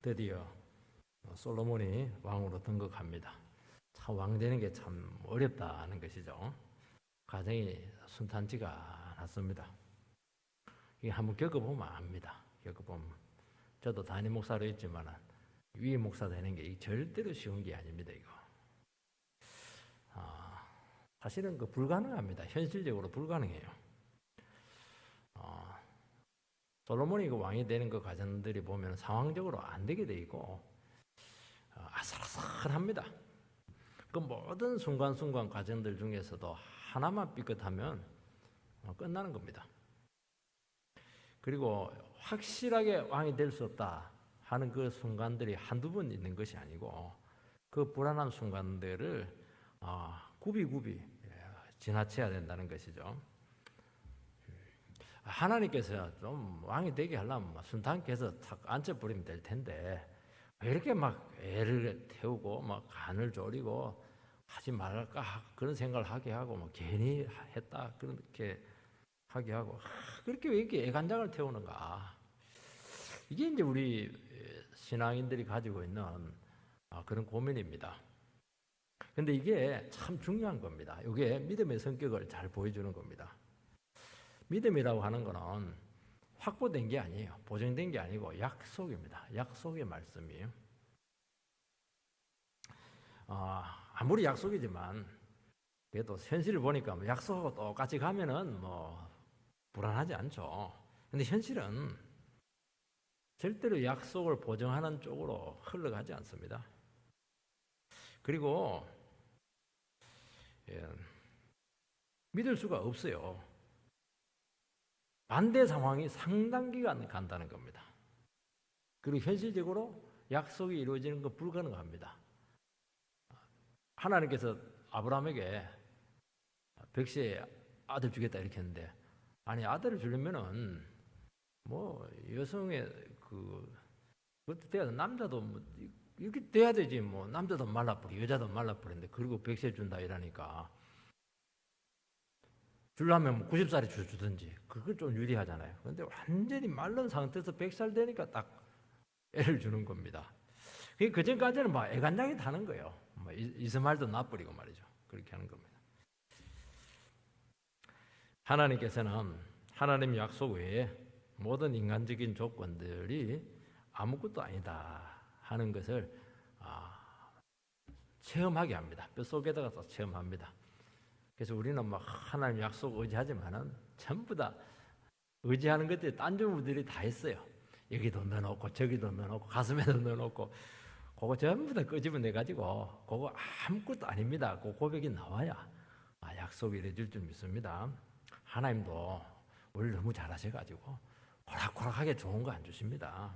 드디어 솔로몬이 왕으로 등극합니다. 참 왕되는 게 참 어렵다는 것이죠. 과정이 순탄치가 않았습니다. 이게 한번 겪어보면 압니다. 겪어보면 저도 담임 목사로 있지만 위에 목사 되는 게 절대로 쉬운 게 아닙니다. 이거 사실은 불가능합니다. 현실적으로 불가능해요. 솔로몬이 왕이 되는 그 과정들이 보면 상황적으로 안 되게 돼 있고 아슬아슬합니다. 그 모든 순간순간 과정들 중에서도 하나만 삐끗하면 끝나는 겁니다. 그리고 확실하게 왕이 될 수 없다 하는 그 순간들이 한두 번 있는 것이 아니고 그 불안한 순간들을 굽이 지나쳐야 된다는 것이죠. 하나님께서 좀 왕이 되게 하려면 순탄케 해서 탁 앉혀버리면 될 텐데 왜 이렇게 막 애를 태우고 막 간을 졸이고 하지 말까 그런 생각을 하게 하고 뭐 괜히 했다 그렇게 하게 하고 그렇게 왜 이렇게 애간장을 태우는가. 이게 이제 우리 신앙인들이 가지고 있는 그런 고민입니다. 근데 이게 참 중요한 겁니다. 이게 믿음의 성격을 잘 보여주는 겁니다. 믿음이라고 하는 거는 확보된 게 아니에요. 보증된 게 아니고 약속입니다. 약속의 말씀이에요. 아무리 약속이지만 그래도 현실을 보니까 약속하고 똑같이 가면은 불안하지 않죠. 근데 현실은 절대로 약속을 보증하는 쪽으로 흘러가지 않습니다. 그리고 믿을 수가 없어요. 반대 상황이 상당 기간 간다는 겁니다. 그리고 현실적으로 약속이 이루어지는 건 불가능합니다. 하나님께서 아브라함에게 100세에 아들 주겠다 이렇게 했는데 아니 아들을 주려면은 여성의 그것도 돼야 남자도 이렇게 돼야 되지 남자도 말라버리 여자도 말라버리는데 그리고 100세 준다 이러니까 주려면 90살에 주든지 그건 좀 유리하잖아요. 그런데 완전히 마른 상태에서 100살 되니까 딱 애를 주는 겁니다. 그 전까지는 애간장이 타는 거예요. 이스마엘도 놔버리고 말이죠. 그렇게 하는 겁니다. 하나님께서는 하나님 약속 외에 모든 인간적인 조건들이 아무것도 아니다 하는 것을 체험하게 합니다. 뼛속에다가 또 체험합니다. 그래서 우리는 하나님 약속 의지하지만은 전부 다 의지하는 것들이 딴주부들이 다 있어요. 여기도 넣어놓고 저기도 넣어놓고 가슴에도 넣어놓고 그거 전부 다 끄집어내가지고 그거 아무것도 아닙니다. 그 고백이 나와야 약속이 이루어질 줄 믿습니다. 하나님도 우리를 너무 잘하셔가지고 호락호락하게 좋은 거 안 주십니다.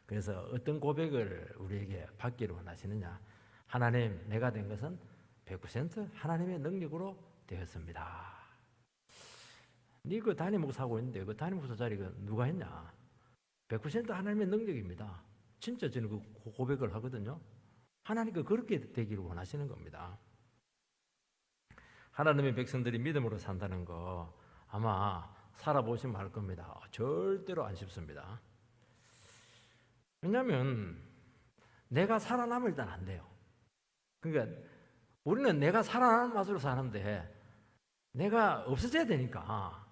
그래서 어떤 고백을 우리에게 받기를 원하시느냐. 하나님 내가 된 것은 100% 하나님의 능력으로 되었습니다. 네 그 담임 목사하고 있는데 그 담임 목사 자리 누가 했냐? 100% 하나님의 능력입니다. 진짜 저는 그 고백을 하거든요. 하나님께 그렇게 되기를 원하시는 겁니다. 하나님의 백성들이 믿음으로 산다는 거 아마 살아보시면 알 겁니다. 절대로 안 쉽습니다. 왜냐하면 내가 살아남을 땐 안 돼요. 그러니까 우리는 내가 살아나는 맛으로 사는데 내가 없어져야 되니까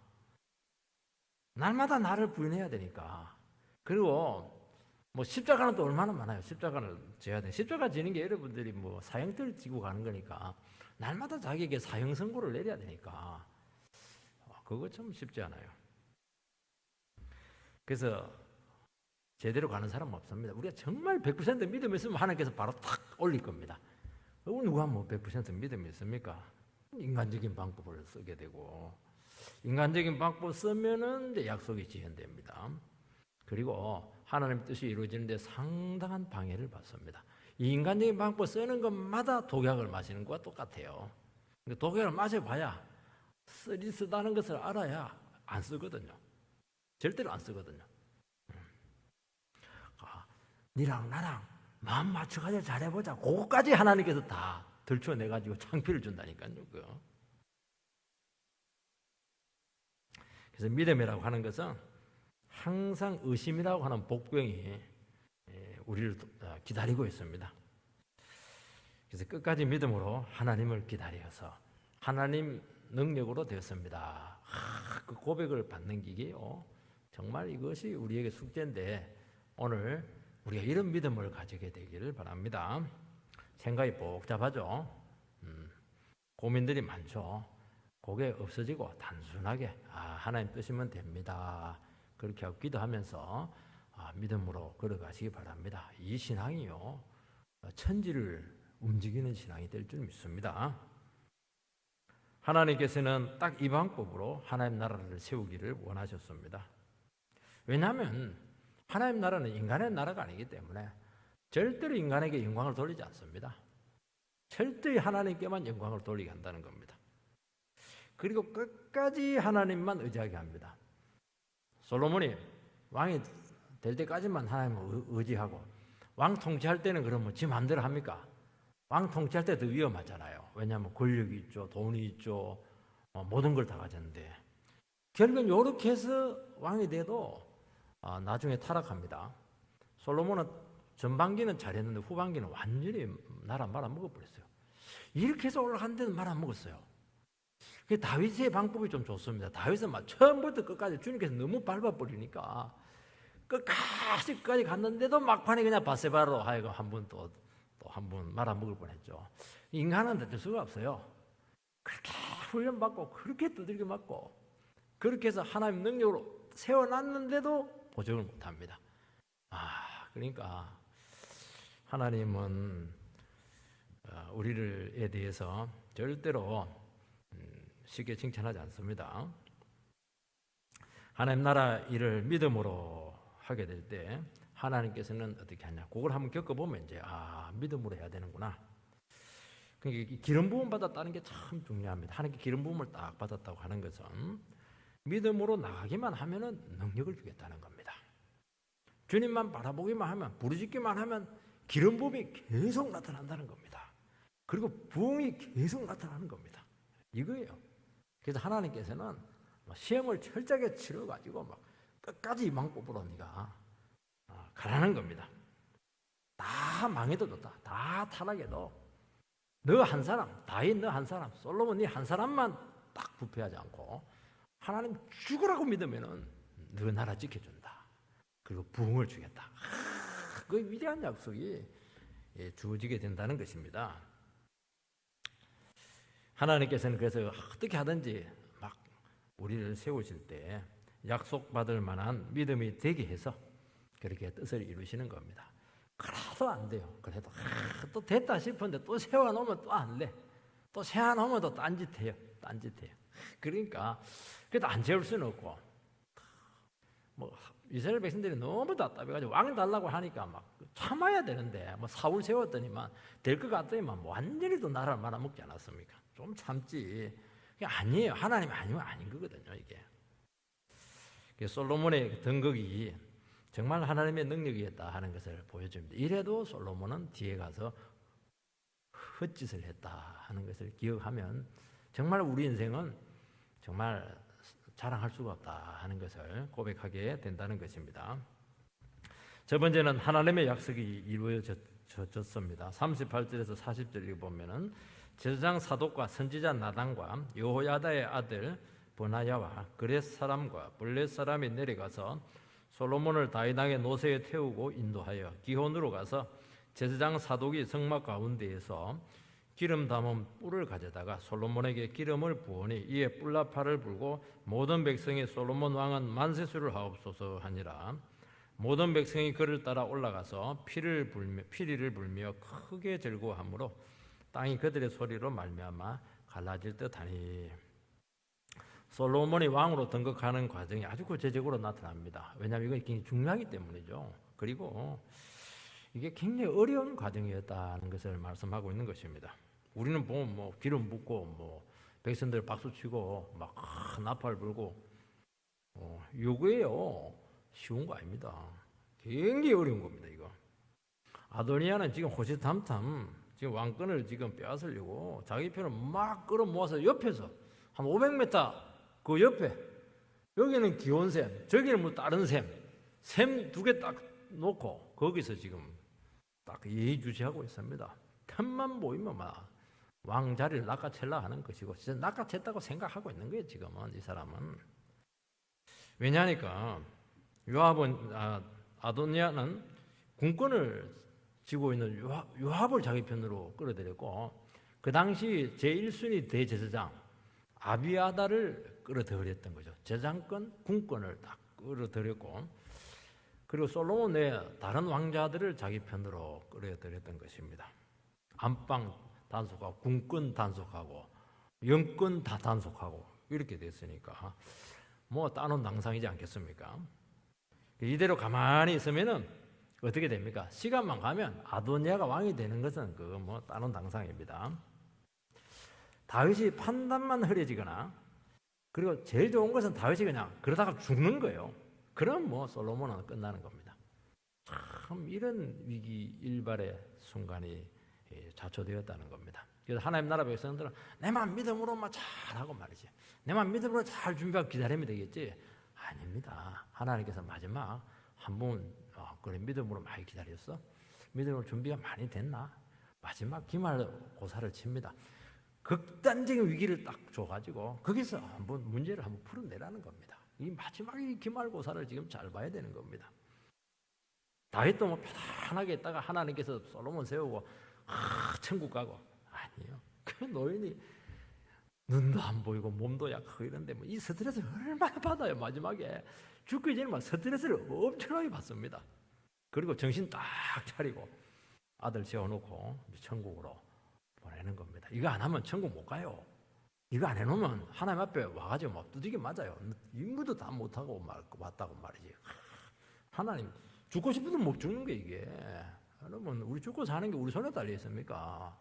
날마다 나를 부인해야 되니까 그리고 십자가는 또 얼마나 많아요. 십자가를 져야 돼. 십자가 지는 게 여러분들이 사형틀 지고 가는 거니까 날마다 자기에게 사형 선고를 내려야 되니까 그거 참 쉽지 않아요. 그래서 제대로 가는 사람은 없습니다. 우리가 정말 100% 믿음이 있으면 하나님께서 바로 탁 올릴 겁니다. 누가 100% 믿음이 있습니까? 인간적인 방법을 쓰게 되고 인간적인 방법 쓰면은 이제 약속이 지연됩니다. 그리고 하나님 뜻이 이루어지는데 상당한 방해를 받습니다. 이 인간적인 방법 쓰는 것마다 독약을 마시는 것과 똑같아요. 독약을 마셔봐야 쓰다는 것을 알아야 안 쓰거든요. 절대로 안 쓰거든요. 니랑 나랑 마음 맞춰가지고 잘해보자. 그거까지 하나님께서 다 들춰내가지고 창피를 준다니까요. 그래서 믿음이라고 하는 것은 항상 의심이라고 하는 복병이 우리를 기다리고 있습니다. 그래서 끝까지 믿음으로 하나님을 기다려서 하나님 능력으로 되었습니다. 그 고백을 받는 기게요. 정말 이것이 우리에게 숙제인데 오늘 우리가 이런 믿음을 가지게 되기를 바랍니다. 생각이 복잡하죠. 고민들이 많죠. 그게 없어지고 단순하게 하나님 뜻이면 됩니다. 그렇게 하고 기도하면서 믿음으로 걸어가시기 바랍니다. 이 신앙이요 천지를 움직이는 신앙이 될 줄 믿습니다. 하나님께서는 딱 이 방법으로 하나님 나라를 세우기를 원하셨습니다. 왜냐하면 하나님 나라는 인간의 나라가 아니기 때문에 절대로 인간에게 영광을 돌리지 않습니다. 철저히 하나님께만 영광을 돌리게 한다는 겁니다. 그리고 끝까지 하나님만 의지하게 합니다. 솔로몬이 왕이 될 때까지만 하나님을 의지하고 왕 통치할 때는 그러면 지 마음대로 합니까? 왕 통치할 때 더 위험하잖아요. 왜냐하면 권력이 있죠, 돈이 있죠, 모든 걸 다 가졌는데 결국은 이렇게 해서 왕이 돼도 나중에 타락합니다. 솔로몬은 전반기는 잘했는데 후반기는 완전히 나라 말아먹어버렸어요. 이렇게 해서 올라갔는데도 말아먹었어요. 다윗의 방법이 좀 좋습니다. 다윗은 막 처음부터 끝까지 주님께서 너무 밟아버리니까 끝까지 갔는데도 막판에 그냥 바세바로 하여금 한 번 또 한 번 말아먹을 뻔했죠. 인간은 어쩔 수가 없어요. 그렇게 훈련받고 그렇게 두들겨 맞고 그렇게 해서 하나님 능력으로 세워놨는데도 보정을 못합니다. 그러니까 하나님은 우리에 대해서 절대로 쉽게 칭찬하지 않습니다. 하나님 나라 일을 믿음으로 하게 될 때 하나님께서는 어떻게 하냐? 그걸 한번 겪어보면 이제 믿음으로 해야 되는구나. 그러니까 기름 부음 받았다는 게 참 중요합니다. 하나님께 기름 부음을 딱 받았다고 하는 것은 믿음으로 나가기만 하면은 능력을 주겠다는 겁니다. 주님만 바라보기만 하면, 부르짖기만 하면 기름 부음이 계속 나타난다는 겁니다. 그리고 부흥이 계속 나타나는 겁니다. 이거예요. 그래서 하나님께서는 시험을 철저하게 치러가지고 막 끝까지 망법으로 네가 가라는 겁니다. 다 망해도 좋다. 다 타락해도 너 한 사람, 다윗 너 한 사람, 솔로몬 네 한 사람만 딱 부패하지 않고 하나님 죽으라고 믿으면은 너 나라 지켜준다. 그리고 부흥을 주겠다. 그 위대한 약속이 주어지게 된다는 것입니다. 하나님께서는 그래서 어떻게 하든지 막 우리를 세우실 때 약속받을 만한 믿음이 되게 해서 그렇게 뜻을 이루시는 겁니다. 그래도 안 돼요. 그래도 또 됐다 싶은데 또 세워놓으면 또 안 돼. 또 세워놓으면 또 딴짓해요. 그러니까 그래도 안 세울 수는 없고 이스라엘 백성들이 너무 답답해가지고 왕 달라고 하니까 막 참아야 되는데 사울 세웠더니만 될 것 같더니만 완전히 또 나라를 말아먹지 않았습니까? 좀 참지. 그게 아니에요. 하나님 아니면 아닌 거거든요. 이게 솔로몬의 등극이 정말 하나님의 능력이었다 하는 것을 보여줍니다. 이래도 솔로몬은 뒤에 가서 헛짓을 했다 하는 것을 기억하면 정말 우리 인생은 정말 자랑할 수가 없다 하는 것을 고백하게 된다는 것입니다. 첫 번째는 하나님의 약속이 이루어졌습니다. 38절에서 40절 보면은 제사장 사독과 선지자 나단과 여호야다의 아들 버나야와 그렛 사람과 블렛 사람이 내려가서 솔로몬을 다윗 왕의 노새에 태우고 인도하여 기혼으로 가서 제사장 사독이 성막 가운데에서 기름 담은 뿔을 가져다가 솔로몬에게 기름을 부으니 이에 뿔나팔을 불고 모든 백성이 솔로몬 왕은 만세수를 하옵소서 하니라. 모든 백성이 그를 따라 올라가서 피리를 불며 크게 절구하므로 땅이 그들의 소리로 말미암아 갈라질 듯하니. 솔로몬이 왕으로 등극하는 과정이 아주 구체적으로 나타납니다. 왜냐하면 이건 굉장히 중요하기 때문이죠. 그리고 이게 굉장히 어려운 과정이었다는 것을 말씀하고 있는 것입니다. 우리는 보면 기름 붓고 백성들 박수 치고 막 나팔 불고 요거예요. 쉬운 거 아닙니다. 굉장히 어려운 겁니다. 이거 아도니아는 지금 호시탐탐 지금 왕권을 지금 빼앗으려고 자기 편을 막 끌어모아서 옆에서 한 500m 그 옆에 여기는 기온샘, 저기는 다른 샘 두 개 딱 놓고 거기서 지금 딱 예의주시하고 있습니다. 틈만 보이면 막 왕자리를 낚아채려 하는 것이고 진짜 낚아챘다고 생각하고 있는 거예요. 지금은 이 사람은. 왜냐하니까 요압은 아도니아는 군권을 쥐고 있는 요압을 자기 편으로 끌어들였고 그 당시 제1순위 대제사장 아비아다를 끌어들였던 거죠. 제장권, 군권을 딱 끌어들였고 그리고 솔로몬 외에 다른 왕자들을 자기 편으로 끌어들였던 것입니다. 안방 단속하고 군권 단속하고 영권 다 단속하고 이렇게 됐으니까 뭐 따놓은 당상이지 않겠습니까? 이대로 가만히 있으면은 어떻게 됩니까? 시간만 가면 아도니아가 왕이 되는 것은 그거 뭐 따놓은 당상입니다. 다윗이 판단만 흐려지거나 그리고 제일 좋은 것은 다윗이 그냥 그러다가 죽는 거예요. 그럼 뭐 솔로몬은 끝나는 겁니다. 참 이런 위기 일발의 순간이 자초되었다는 겁니다. 그래서 하나님 나라 백성들은 내만 믿음으로만 잘하고 말이지. 내만 믿음으로 잘 준비하고 기다리면 되겠지. 아닙니다. 하나님께서 마지막 한번 그래 믿음으로 많이 기다렸어. 믿음으로 준비가 많이 됐나? 마지막 기말고사를 칩니다. 극단적인 위기를 딱 줘가지고 거기서 한번 문제를 한번 풀어내라는 겁니다. 이 마지막 기말고사를 지금 잘 봐야 되는 겁니다. 다윗도 뭐 편안하게 있다가 하나님께서 솔로몬 세우고 천국 가고 아니요. 그 노인이 눈도 안 보이고 몸도 약하고 이런데 뭐 이 스트레스 얼마나 받아요. 마지막에 죽기 전에 막 스트레스를 엄청나게 받습니다. 그리고 정신 딱 차리고 아들 재워놓고 천국으로 보내는 겁니다. 이거 안 하면 천국 못 가요. 이거 안 해놓으면 하나님 앞에 와가지고 막 두들겨 맞아요. 임무도 다 못하고 왔다고 말이지. 하나님 죽고 싶어도 못 죽는 게 이게. 여러분 우리 죽고 사는 게 우리 손에 달려 있습니까?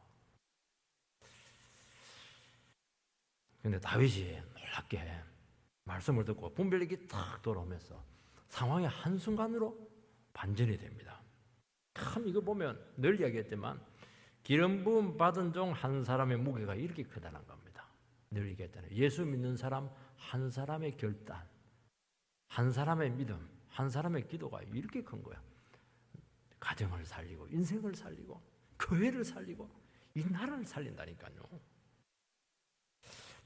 근데 다윗이 놀랍게 말씀을 듣고 분별력이 탁 돌아오면서 상황이 한순간으로 반전이 됩니다. 참 이거 보면 늘 이야기했지만 기름 부음 받은 종 한 사람의 무게가 이렇게 크다는 겁니다. 늘 얘기했잖아요. 예수 믿는 사람 한 사람의 결단, 한 사람의 믿음, 한 사람의 기도가 이렇게 큰 거야. 가정을 살리고 인생을 살리고 교회를 살리고 이 나라를 살린다니까요.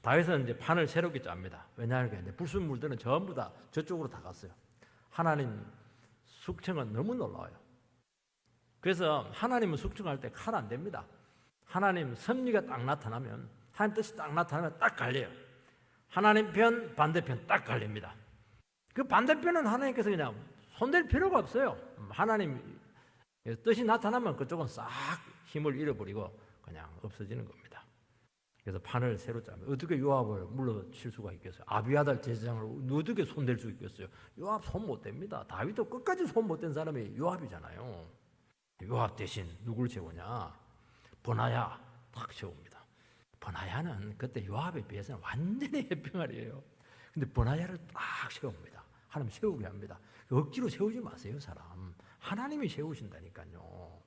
다윗은 이제 판을 새롭게 짭니다. 왜냐하면 이제 불순물들은 전부 다 저쪽으로 다 갔어요. 하나님 숙청은 너무 놀라워요. 그래서 하나님은 숙청할 때 칼 안 됩니다. 하나님 섭리가 딱 나타나면 하나님 뜻이 딱 나타나면 딱 갈려요. 하나님 편 반대편 딱 갈립니다. 그 반대편은 하나님께서 그냥 손댈 필요가 없어요. 하나님 뜻이 나타나면 그쪽은 싹 힘을 잃어버리고 그냥 없어지는 겁니다. 그래서 판을 새로 짜면 어떻게 요압을 물러칠 수가 있겠어요? 아비아달 제사장을 어떻게 손댈 수 있겠어요? 요압 손 못 댑니다. 다윗도 끝까지 손 못 댄 사람이 요압이잖아요. 요압 대신 누굴 세우냐? 버나야 딱 세웁니다. 버나야는 그때 요압에 비해서는 완전히 해병아리예요. 근데 버나야를 딱 세웁니다. 하나님 세우게 합니다. 억지로 세우지 마세요, 사람. 하나님이 세우신다니까요.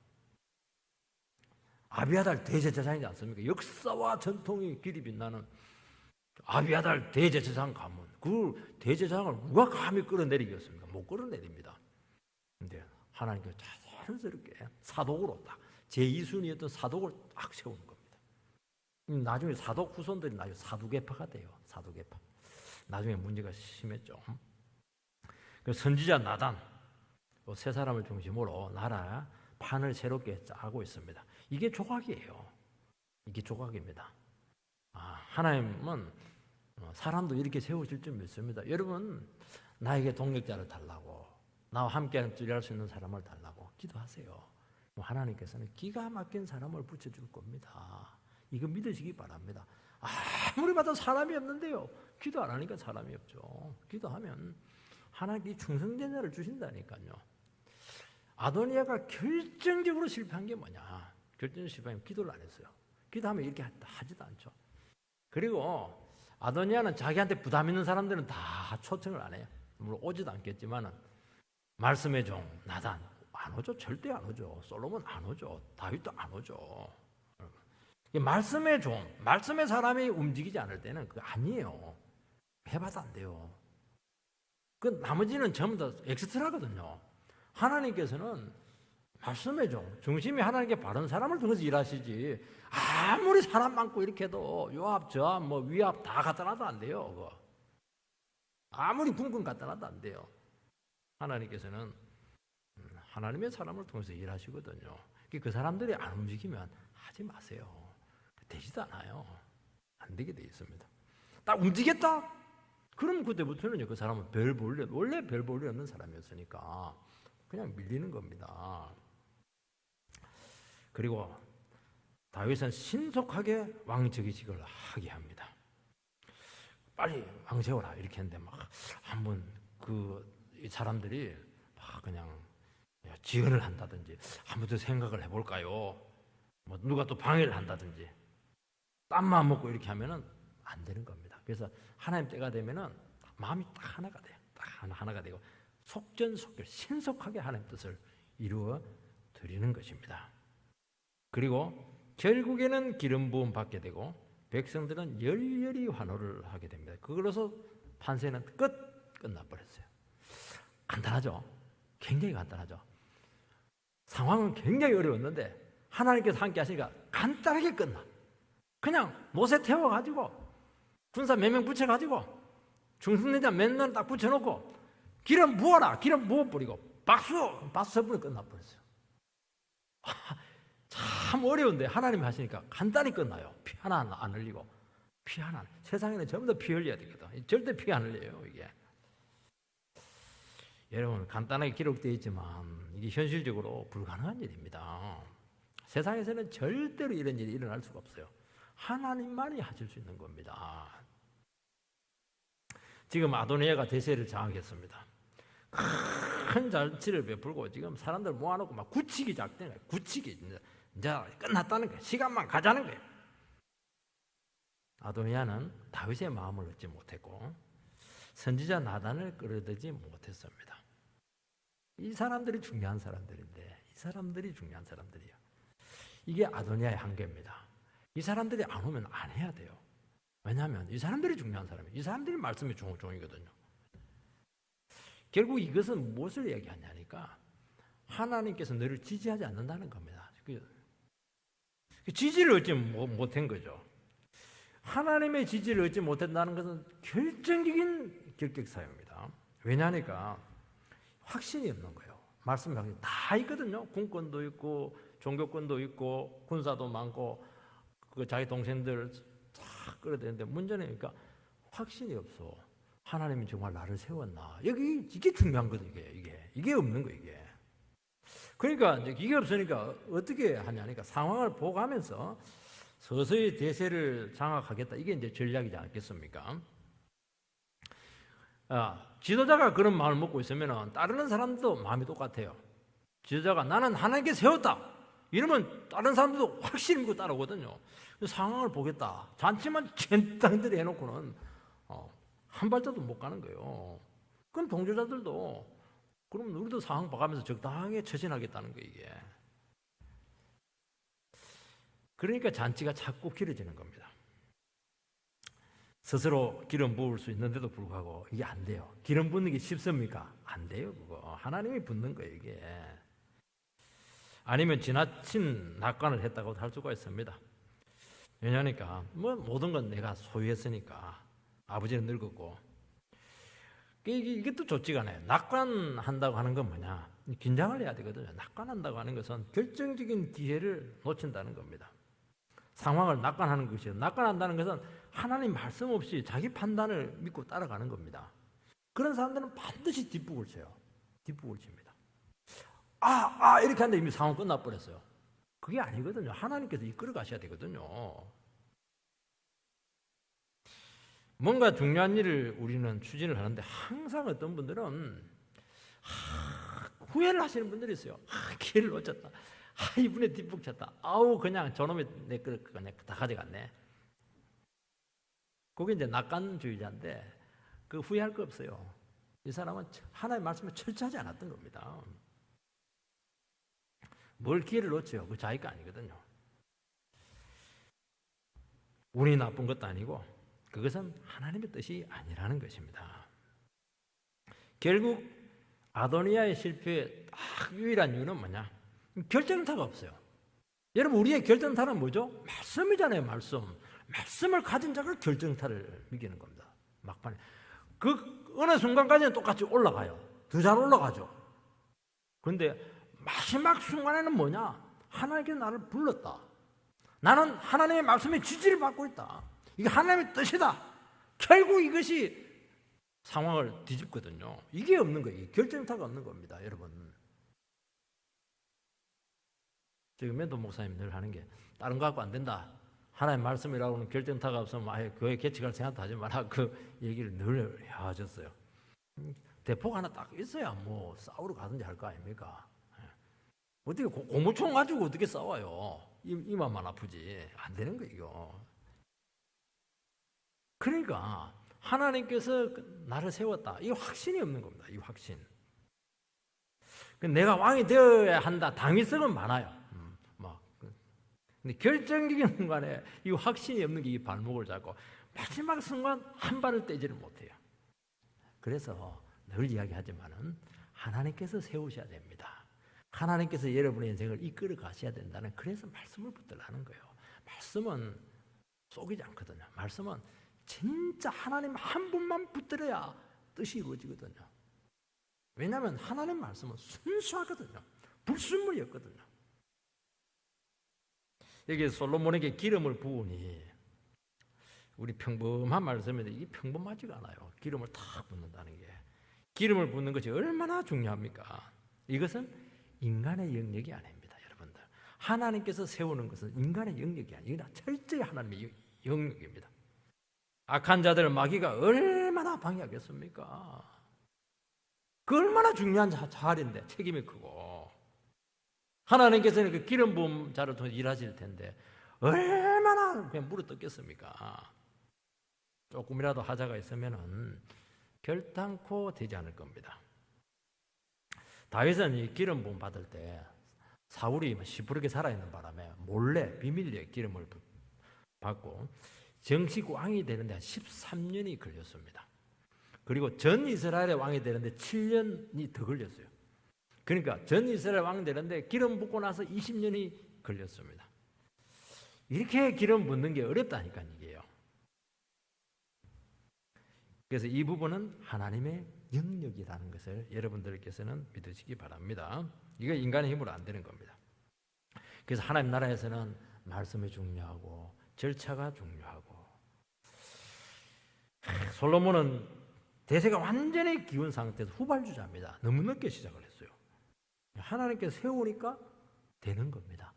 아비아달 대제사장이지 않습니까? 역사와 전통이 길이 빛나는 아비아달 대제사장 가문. 그 대제사장을 누가 감히 끌어내리겠습니까? 못 끌어내립니다. 근데 하나님께서 자연스럽게 사독으로 딱 제2순위였던 사독을 딱 세우는 겁니다. 나중에 사독 후손들이 나중에 사두개파가 돼요. 사두개파. 나중에 문제가 심했죠. 선지자 나단 세 사람을 중심으로 나라 판을 새롭게 짜고 있습니다. 이게 조각이에요. 이게 조각입니다. 하나님은 사람도 이렇게 세우실 줄 믿습니다. 여러분 나에게 동력자를 달라고 나와 함께 일할 수 있는 사람을 달라고 기도하세요. 하나님께서는 기가 막힌 사람을 붙여줄 겁니다. 이거 믿으시기 바랍니다. 아무리 봐도 사람이 없는데요. 기도 안 하니까 사람이 없죠. 기도하면 하나님께 충성된 자를 주신다니까요. 아도니아가 결정적으로 실패한 게 뭐냐? 결정적으로 실패하면 기도를 안 했어요. 기도하면 이렇게 하지도 않죠. 그리고 아도니아는 자기한테 부담 있는 사람들은 다 초청을 안 해요. 물론 오지도 않겠지만은 말씀의 종 나단 안 오죠. 절대 안 오죠. 솔로몬 안 오죠. 다윗도 안 오죠. 말씀의 종, 말씀의 사람이 움직이지 않을 때는 그거 아니에요. 해봐도 안 돼요. 그 나머지는 전부 다 엑스트라거든요. 하나님께서는 말씀이죠. 중심이 하나님께 바른 사람을 통해서 일하시지. 아무리 사람 많고 이렇게 해도 요압, 저압, 뭐 위압 다 갖다 놔도 안 돼요. 그거. 아무리 군군 갖다 놔도 안 돼요. 하나님께서는 하나님의 사람을 통해서 일하시거든요. 그 사람들이 안 움직이면 하지 마세요. 되지도 않아요. 안 되게 돼 있습니다. 딱 움직였다? 그럼 그때부터는 그 사람은 별 볼 일, 원래 별 볼 일 없는 사람이었으니까 그냥 밀리는 겁니다. 그리고 다윗은 신속하게 왕즉위직을 하게 합니다. 빨리 왕 세워라 이렇게 했는데 막 한번 이 사람들이 막 그냥 지연을 한다든지 한번 더 생각을 해볼까요? 뭐 누가 또 방해를 한다든지 땀만 먹고 이렇게 하면은 안 되는 겁니다. 그래서 하나님 때가 되면은 마음이 딱 하나가 돼요. 딱 하나가 되고 속전속결 신속하게 하나님 뜻을 이루어 드리는 것입니다. 그리고 결국에는 기름 부음 받게 되고 백성들은 열렬히 환호를 하게 됩니다. 그걸로서 판세는 끝나버렸어요. 간단하죠? 굉장히 간단하죠? 상황은 굉장히 어려웠는데 하나님께서 함께 하시니까 간단하게 끝나. 그냥 노새 태워가지고 군사 몇 명 붙여가지고 중순대장 맨날 딱 붙여놓고 기름 부어라. 기름 부어버리고 박수 쳐버리고 끝나버렸어요. 참 어려운데 하나님이 하시니까 간단히 끝나요. 피 하나 안 흘리고. 피 하나. 세상에는 전부 다 피 흘려야 되거든. 절대 피 안 흘려요 이게. 여러분 간단하게 기록되어 있지만 이게 현실적으로 불가능한 일입니다. 세상에서는 절대로 이런 일이 일어날 수가 없어요. 하나님만이 하실 수 있는 겁니다. 지금 아도니아가 대세를 장악했습니다. 큰 잔치를 베풀고 지금 사람들 모아놓고 막 굳히기 작전 거예요. 굳히기. 이제 끝났다는 거예요. 시간만 가자는 거예요. 아도니아는 다윗의 마음을 얻지 못했고 선지자 나단을 끌어들이지 못했습니다. 이 사람들이 중요한 사람들인데 이 사람들이 중요한 사람들이에요. 이게 아도니아의 한계입니다. 이 사람들이 안 오면 안 해야 돼요. 왜냐하면 이 사람들이 중요한 사람이에요. 이 사람들이 말씀이 종이거든요. 결국 이것은 무엇을 얘기하냐니까 하나님께서 너를 지지하지 않는다는 겁니다. 지지를 얻지 못한 거죠. 하나님의 지지를 얻지 못한다는 것은 결정적인 결격사유입니다. 왜냐하니까 확신이 없는 거예요. 말씀이 다 있거든요. 군권도 있고 종교권도 있고 군사도 많고 자기 동생들 다 끌어대는데 문제는 그러니까 확신이 없어. 하나님이 정말 나를 세웠나? 이게 중요한 거죠. 이게 없는 거 이게. 그러니까 이게 없으니까 어떻게 하냐니까 상황을 보고하면서 서서히 대세를 장악하겠다. 이게 이제 전략이지 않겠습니까? 지도자가 그런 마음을 먹고 있으면 따르는 사람도 마음이 똑같아요. 지도자가 나는 하나님께 세웠다. 이러면 다른 사람들도 확실히 믿고 따라오거든요. 상황을 보겠다. 잔치만 젠땅들이 해놓고는 한 발자도 못 가는 거예요. 그럼 동조자들도 그럼 우리도 상황 봐가면서 적당하게 처신하겠다는 거예요. 이게. 그러니까 잔치가 자꾸 길어지는 겁니다. 스스로 기름 부을 수 있는데도 불구하고 이게 안 돼요. 기름 붓는 게 쉽습니까? 안 돼요. 그거 하나님이 붓는 거예요. 이게. 아니면 지나친 낙관을 했다고도 할 수가 있습니다. 왜냐하니까 모든 건 내가 소유했으니까 아버지는 늙었고 이것도 좋지가 않아요. 낙관한다고 하는 건 뭐냐? 긴장을 해야 되거든요. 낙관한다고 하는 것은 결정적인 기회를 놓친다는 겁니다. 상황을 낙관하는 것이에요. 낙관한다는 것은 하나님 말씀 없이 자기 판단을 믿고 따라가는 겁니다. 그런 사람들은 반드시 뒷북을 쳐요. 뒷북을 칩니다. 이렇게 하는데 이미 상황 끝나버렸어요. 그게 아니거든요. 하나님께서 이끌어 가셔야 되거든요. 뭔가 중요한 일을 우리는 추진을 하는데 항상 어떤 분들은 후회를 하시는 분들이 있어요. 기회를 놓쳤다. 이분의 뒷북 쳤다. 그냥 저놈이 내 걸 그냥 다 가져갔네. 그게 이제 낙관주의자인데 그 후회할 거 없어요. 이 사람은 하나님의 말씀을 철저하지 않았던 겁니다. 뭘 기회를 놓쳐요? 그 자기가 아니거든요. 운이 나쁜 것도 아니고 그것은 하나님의 뜻이 아니라는 것입니다. 결국 아도니아의 실패의 딱 유일한 이유는 뭐냐? 결정타가 없어요. 여러분, 우리의 결정타는 뭐죠? 말씀이잖아요. 말씀을 가진 자가 결정타를 이기는 겁니다. 막판에 그 어느 순간까지는 똑같이 올라가요. 더 잘 올라가죠. 그런데 마지막 순간에는 뭐냐? 하나님께서 나를 불렀다. 나는 하나님의 말씀에 지지를 받고 있다. 이게 하나님의 뜻이다. 결국 이것이 상황을 뒤집거든요. 이게 없는 거예요. 결정타가 없는 겁니다, 여러분. 지금 멘토 목사님 늘 하는 게 다른 거 갖고 안 된다. 하나님 말씀이라고는 결정타가 없으면 아예 교회 개척할 생각도 하지 마라. 그 얘기를 늘 해하셨어요. 대포가 하나 딱 있어야 뭐 싸우러 가든지 할 거 아닙니까? 어떻게 고무총 가지고 어떻게 싸워요? 이마만 아프지. 안 되는 거예요. 그러니까 하나님께서 나를 세웠다. 이 확신이 없는 겁니다. 이 확신. 내가 왕이 되어야 한다. 당위성은 많아요. 근데 결정적인 순간에 이 확신이 없는 게 이 발목을 잡고 마지막 순간 한 발을 떼지를 못해요. 그래서 늘 이야기하지만은 하나님께서 세우셔야 됩니다. 하나님께서 여러분의 인생을 이끌어 가셔야 된다는, 그래서 말씀을 붙들라는 거예요. 말씀은 속이지 않거든요. 말씀은 진짜 하나님 한 분만 붙들어야 뜻이 이루어지거든요. 왜냐하면 하나님 말씀은 순수하거든요. 불순물이었거든요. 여기 솔로몬에게 기름을 부으니, 우리 평범한 말씀인데 이게 평범하지가 않아요. 기름을 탁 붓는다는 게. 기름을 붓는 것이 얼마나 중요합니까? 이것은 인간의 영역이 아닙니다, 여러분들. 하나님께서 세우는 것은 인간의 영역이 아니라 철저히 하나님의 영역입니다. 악한 자들을 마귀가 얼마나 방해하겠습니까? 그 얼마나 중요한 자리인데 책임이 크고, 하나님께서는 그 기름 부은 자를 통해 일하실 텐데 얼마나 그냥 물어뜯겠습니까? 조금이라도 하자가 있으면은 결단코 되지 않을 겁니다. 다윗은 이 기름 부음 받을 때 사울이 시부르게 살아있는 바람에 몰래 비밀리에 기름을 받고 정식 왕이 되는데 한 13년이 걸렸습니다. 그리고 전 이스라엘의 왕이 되는데 7년이 더 걸렸어요. 그러니까 전 이스라엘 왕 되는데 기름 붓고 나서 20년이 걸렸습니다. 이렇게 기름 붓는 게 어렵다니까 이게요. 그래서 이 부분은 하나님의 영역이라는 것을 여러분들께서는 믿으시기 바랍니다. 이거 인간의 힘으로 안 되는 겁니다. 그래서 하나님 나라에서는 말씀이 중요하고 절차가 중요하고, 솔로몬은 대세가 완전히 기운 상태에서 후발주자입니다. 너무 늦게 시작을 했어요. 하나님께서 세우니까 되는 겁니다.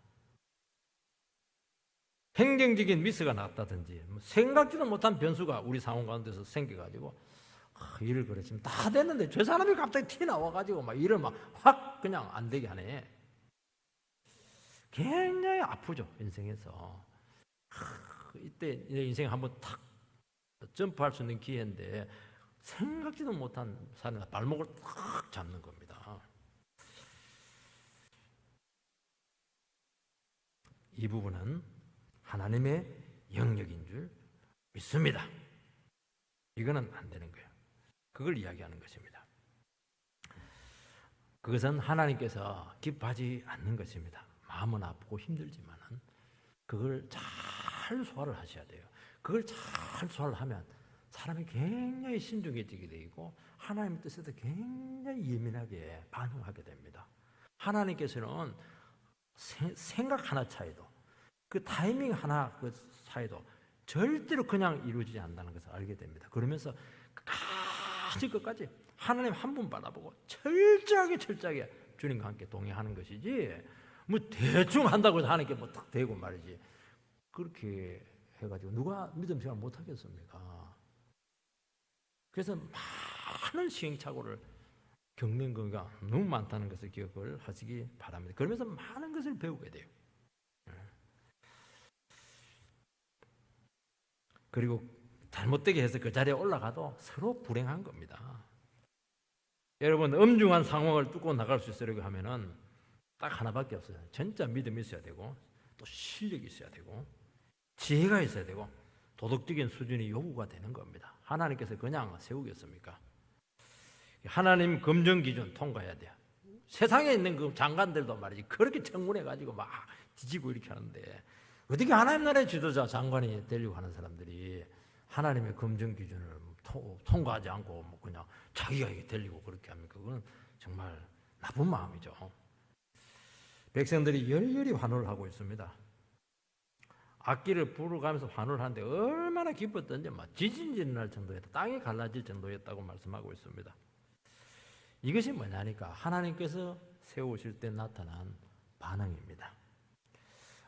행정적인 미스가 났다든지 생각지도 못한 변수가 우리 상황 가운데서 생겨가지고 일을 그래 지금 다 됐는데 저 사람이 갑자기 티 나와가지고 막 일을 막 확 그냥 안 되게 하네. 굉장히 아프죠, 인생에서. 이때 인생 한번 탁 점프할 수 있는 기회인데 생각지도 못한 사람이 발목을 탁 잡는 겁니다. 이 부분은 하나님의 영역인 줄 믿습니다. 이거는 안 되는 거예요. 그걸 이야기하는 것입니다. 그것은 하나님께서 기뻐하지 않는 것입니다. 마음은 아프고 힘들지만은 그걸 잘 소화를 하셔야 돼요. 그걸 잘 소화를 하면 사람이 굉장히 신중해지게 되고 하나님의 뜻에도 굉장히 예민하게 반응하게 됩니다. 하나님께서는 생각 하나 차이도, 그 타이밍 하나 그 차이도 절대로 그냥 이루어지지 않는다는 것을 알게 됩니다. 그러면서 끝까지 하나님 한 분 바라보고 철저하게 주님과 함께 동행하는 것이지, 뭐 대충 한다고 해서 하나님께 뭐 딱 되고 말이지, 그렇게 해가지고 누가 믿음 생활 못 하겠습니까? 그래서 많은 시행착오를 겪는 거가 너무 많다는 것을 기억을 하시기 바랍니다. 그러면서 많은 것을 배우게 돼요. 그리고 잘못되게 해서 그 자리에 올라가도 서로 불행한 겁니다. 여러분, 엄중한 상황을 뚫고 나갈 수 있으려고 하면은 딱 하나밖에 없어요. 진짜 믿음이 있어야 되고, 또 실력이 있어야 되고, 지혜가 있어야 되고, 도덕적인 수준이 요구가 되는 겁니다. 하나님께서 그냥 세우겠습니까? 하나님 검증 기준 통과해야 돼요. 세상에 있는 그 장관들도 말이지 그렇게 청문해가지고 막 뒤지고 이렇게 하는데 어떻게 하나님 나라의 지도자 장관이 되려고 하는 사람들이 하나님의 검증 기준을 통과하지 않고 뭐 그냥 자기가 되려고 그렇게 합니까? 그건 정말 나쁜 마음이죠. 백성들이 열렬히 환호를 하고 있습니다. 악기를 부르가면서 환호를 하는데 얼마나 기뻤던지 막 지진이 날 정도였다. 땅이 갈라질 정도였다고 말씀하고 있습니다. 이것이 뭐냐니까 하나님께서 세우실 때 나타난 반응입니다.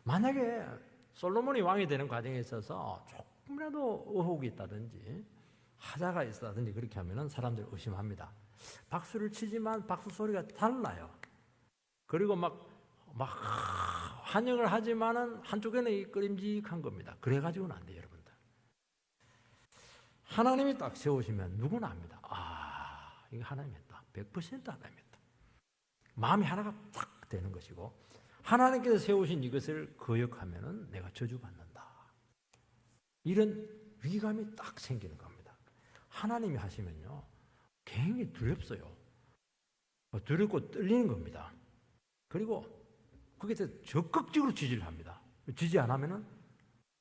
만약에 솔로몬이 왕이 되는 과정에 있어서 조금이라도 의혹이 있다든지 하자가 있다든지 그렇게 하면 사람들이 의심합니다. 박수를 치지만 박수 소리가 달라요. 그리고 막 환영을 하지만은 한쪽에는 끄림직한 겁니다. 그래가지고는 안 돼요, 여러분들. 하나님이 딱 세우시면 누구나 압니다. 아, 이거 하나님이 했다. 100% 하나님이 했다. 마음이 하나가 딱 되는 것이고 하나님께서 세우신 이것을 거역하면은 내가 저주받는다. 이런 위감이 딱 생기는 겁니다. 하나님이 하시면요, 굉장히 두렵어요. 두렵고 떨리는 겁니다. 그리고 거기서 적극적으로 지지를 합니다. 지지 안 하면은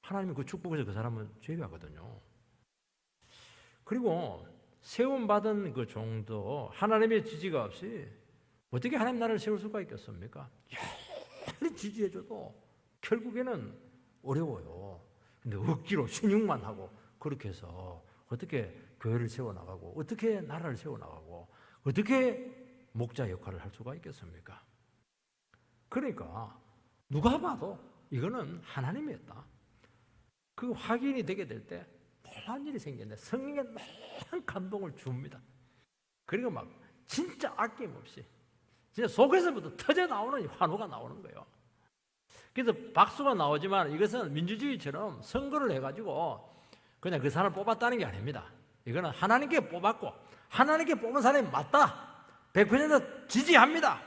하나님이 그 축복에서 그 사람은 제외하거든요. 그리고 세움받은 그 종도 하나님의 지지가 없이 어떻게 하나님 나라를 세울 수가 있겠습니까? 열심히 지지해줘도 결국에는 어려워요. 근데 억지로 신용만 하고 그렇게 해서 어떻게 교회를 세워나가고 어떻게 나라를 세워나가고 어떻게 목자 역할을 할 수가 있겠습니까? 그러니까 누가 봐도 이거는 하나님이 했다. 그 확인이 되게 될 때 놀란 일이 생겼는데 성령에 놀란 감동을 줍니다. 그리고 막 진짜 아낌없이 진짜 속에서부터 터져 나오는 환호가 나오는 거예요. 그래서 박수가 나오지만 이것은 민주주의처럼 선거를 해가지고 그냥 그 사람을 뽑았다는 게 아닙니다. 이거는 하나님께 뽑았고 하나님께 뽑은 사람이 맞다. 100% 지지합니다.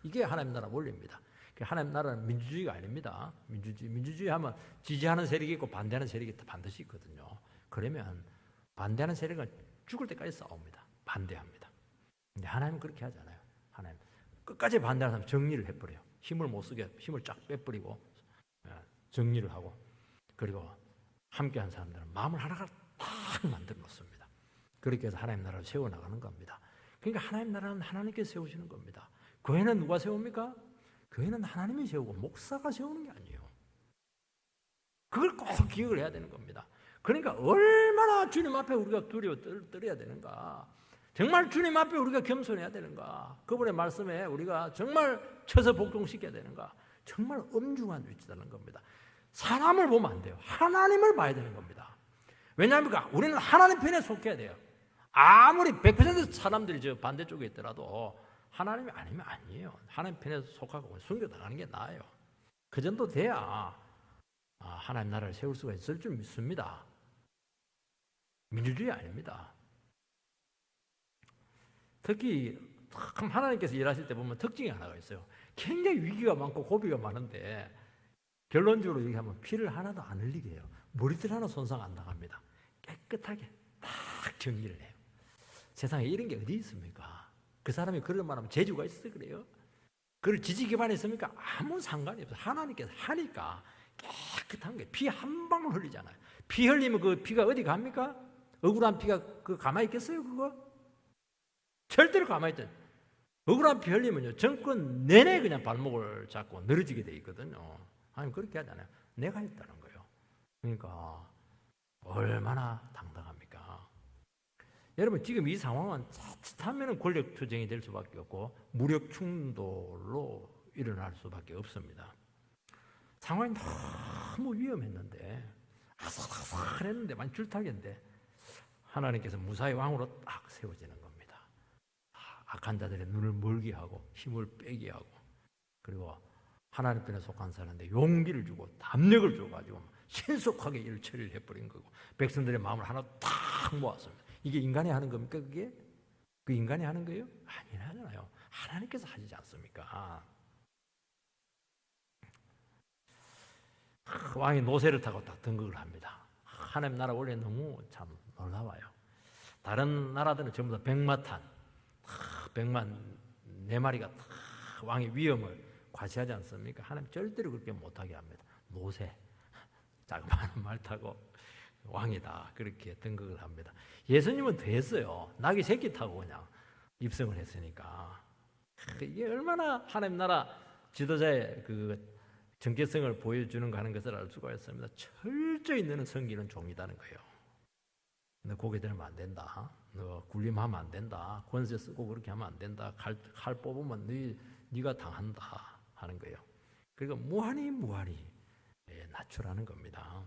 이게 하나님 나라 원리입니다. 하나님 나라는 민주주의가 아닙니다. 민주주의 하면 지지하는 세력이 있고 반대하는 세력이 반드시 있거든요. 그러면 반대하는 세력은 죽을 때까지 싸웁니다. 반대합니다. 근데 하나님은 그렇게 하지 않아요. 하나님 끝까지 반대하는 사람 정리를 해버려요. 힘을 못 쓰게 힘을 쫙 빼버리고 정리를 하고 그리고 함께한 사람들은 마음을 하나가 딱 만들어 놓습니다. 그렇게 해서 하나님 나라를 세워나가는 겁니다. 그러니까 하나님 나라는 하나님께서 세우시는 겁니다. 교회는 누가 세웁니까? 교회는 하나님이 세우고 목사가 세우는 게 아니에요. 그걸 꼭 기억을 해야 되는 겁니다. 그러니까 얼마나 주님 앞에 우리가 두려워 떨어야 되는가. 정말 주님 앞에 우리가 겸손해야 되는가. 그분의 말씀에 우리가 정말 쳐서 복종시켜야 되는가. 정말 엄중한 위치라는 겁니다. 사람을 보면 안 돼요. 하나님을 봐야 되는 겁니다. 왜냐합니까? 우리는 하나님 편에 속해야 돼요. 아무리 100% 사람들이 저 반대쪽에 있더라도 하나님이 아니면 아니에요. 하나님 편에 속하고 숨겨나가는 게 나아요. 그 정도 돼야 하나님 나라를 세울 수가 있을 줄 믿습니다. 민주주의 아닙니다. 특히 하나님께서 일하실 때 보면 특징이 하나가 있어요. 굉장히 위기가 많고 고비가 많은데 결론적으로 얘기하면 피를 하나도 안 흘리게 해요. 머리털 하나 손상 안 나갑니다. 깨끗하게 딱 정리를 해요. 세상에 이런 게 어디 있습니까? 그 사람이 그런 말 하면 재주가 있어서 그래요. 그걸 지지 기반에 있습니까? 아무 상관이 없어요. 하나님께서 하니까 깨끗한 거예요. 피 한 방울 흘리잖아요. 피 흘리면 그 피가 어디 갑니까? 억울한 피가 그 가만히 있겠어요, 그거? 절대로 가만히 있죠. 억울한 피 흘리면요, 정권 내내 그냥 발목을 잡고 늘어지게 돼 있거든요. 하나님 그렇게 하잖아요. 내가 했다는 거예요. 그러니까 얼마나 당당합니까? 여러분 지금 이 상황은 자칫하면 권력 투쟁이 될 수밖에 없고 무력 충돌로 일어날 수밖에 없습니다. 상황이 너무 위험했는데 아삭아삭했는데 많이 줄타기인데 하나님께서 무사히 왕으로 딱 세워지는 겁니다. 악한 자들의 눈을 멀게 하고 힘을 빼게 하고 그리고 하나님 편에 속한 사람한테 용기를 주고 담력을 줘가지고 신속하게 일을 처리를 해버린 거고 백성들의 마음을 하나 딱 모았습니다. 이게 인간이 하는 겁니까? 그게? 그 인간이 하는 거예요? 아니잖아요. 하나님께서 하시지 않습니까? 왕이 노새를 타고 딱 등극을 합니다. 하나님 나라 원래 너무 참 놀라워요. 다른 나라들은 전부 다 백마탄, 백만 네 마리가 다 왕의 위엄을 과시하지 않습니까? 하나님 절대로 그렇게 못하게 합니다. 노새, 자그마한 말 타고 왕이다 그렇게 등극을 합니다. 예수님은 더 했어요. 낙이 새끼 타고 그냥 입성을 했으니까. 이게 얼마나 하나님 나라 지도자의 그 정체성을 보여주는가 하는 것을 알 수가 있습니다. 철저히 너는 섬기는 종이라는 거예요. 너 고개 들면 안 된다. 너 굴림하면 안 된다. 권세 쓰고 그렇게 하면 안 된다. 칼 뽑으면 네가 당한다 하는 거예요. 그러니까 무한히 낮추라는 겁니다.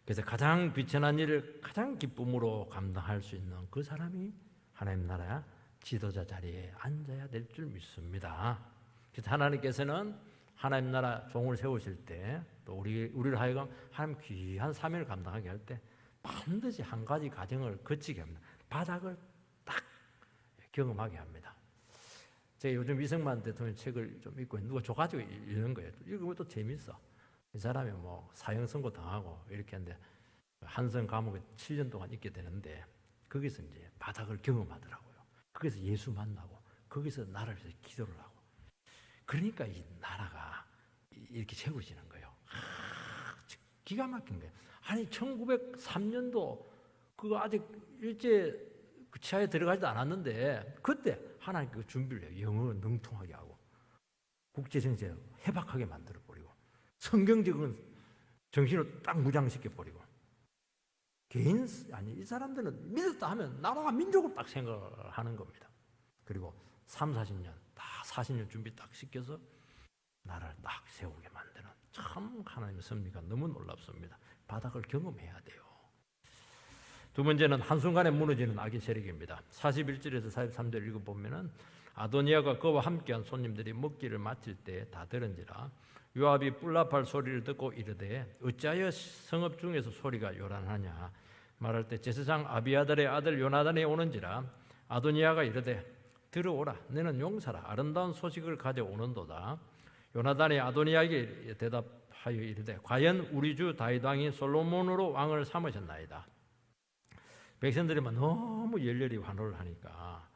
그래서 가장 비천한 일을 가장 기쁨으로 감당할 수 있는 그 사람이 하나님 나라 지도자 자리에 앉아야 될 줄 믿습니다. 그래서 하나님께서는 하나님 나라 종을 세우실 때 또 우리를 하여금 하나님 귀한 사명을 감당하게 할 때 반드시 한 가지 과정을 거치게 합니다. 바닥을 딱 경험하게 합니다. 제가 요즘 이승만 대통령 책을 좀 읽고 누가 줘가지고 읽는 거예요. 읽으면 또 재밌어. 이 사람이 뭐 사형 선고 당하고 이렇게 하는데 한성 감옥에 7년 동안 있게 되는데 거기서 이제 바닥을 경험하더라고요. 거기서 예수 만나고 거기서 나라를 위해서 기도를 하고 그러니까 이 나라가 이렇게 세워지는 거예요. 기가 막힌 거예요. 아니 1903년도 그거 아직 일제 그 치하에 들어가지도 않았는데 그때 하나님 그 준비를 해요. 영어 능통하게 하고 국제정세 해박하게 만들어버리고 성경적인 정신을 딱 무장시켜 버리고 이 사람들은 믿었다 하면 나라와 민족을 딱 생각하는 겁니다. 그리고 30-40년 다 40년 준비 딱 시켜서 나라를 딱 세우게 만드는 참 하나님의 섭리가 너무 놀랍습니다. 바닥을 경험해야 돼요. 두 번째는 한순간에 무너지는 악의 세력입니다. 41절에서 43절 읽어보면은 아도니아가 그와 함께한 손님들이 먹기를 마칠 때 다 들은지라 요압이 뿔납할 소리를 듣고 이르되 어찌하여 성읍 중에서 소리가 요란하냐 말할 때 제사장 아비아달의 아들 요나단이 오는지라 아도니아가 이르되 들어오라 너는 용사라 아름다운 소식을 가져오는도다. 요나단이 아도니아에게 대답하여 이르되 과연 우리 주 다윗 왕이 솔로몬으로 왕을 삼으셨나이다. 백성들이 너무 열렬히 환호를 하니까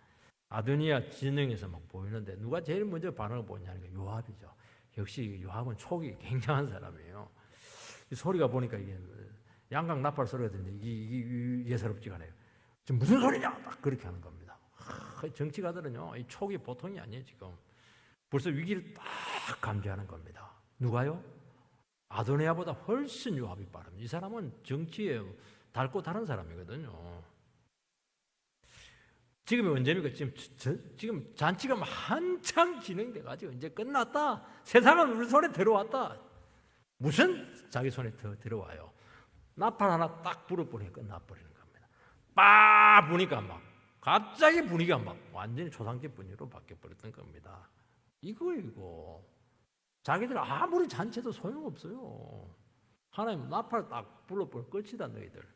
아도니아 진영에서 막 보이는데 누가 제일 먼저 반응을 보이냐는 게 요압이죠. 역시 요압은 촉이 굉장한 사람이에요. 이 소리가 보니까 이게 양각 나팔 소리가 들리는데 이게 예사롭지가 않아요. 지금 무슨 소리냐? 딱 그렇게 하는 겁니다. 정치가들은요, 이 촉이 보통이 아니에요. 지금 벌써 위기를 딱 감지하는 겁니다. 누가요? 아도니아보다 훨씬 요압이 빠릅니다. 이 사람은 정치에 닳고 다른 사람이거든요. 지금이 언제입니까? 지금 잔치가 한창 진행돼가지고 이제 끝났다. 세상은 우리 손에 들어왔다. 무슨 자기 손에 더 들어와요. 나팔 하나 딱 불어버리니 끝나버리는 겁니다. 빠 부니까 막 갑자기 분위기가 막 완전히 초상집 분위기로 바뀌어버렸던 겁니다. 이거 자기들 아무리 잔치도 소용없어요. 하나님 나팔 딱 불어버리면 끝이다 너희들.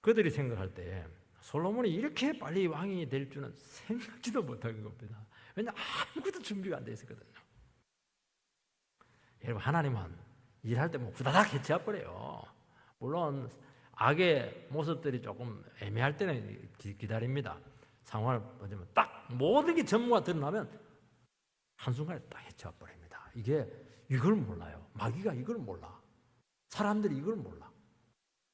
그들이 생각할 때 솔로몬이 이렇게 빨리 왕이 될 줄은 생각지도 못한 겁니다. 왜냐하면 아무것도 준비가 안 돼 있었거든요. 여러분 하나님은 일할 때 뭐 후다닥 해치워버려요. 물론 악의 모습들이 조금 애매할 때는 기다립니다. 상황을 보자면 딱 모든 게 전부가 드러나면 한순간에 딱 해치워버립니다. 이걸 몰라요. 마귀가 이걸 몰라. 사람들이 이걸 몰라.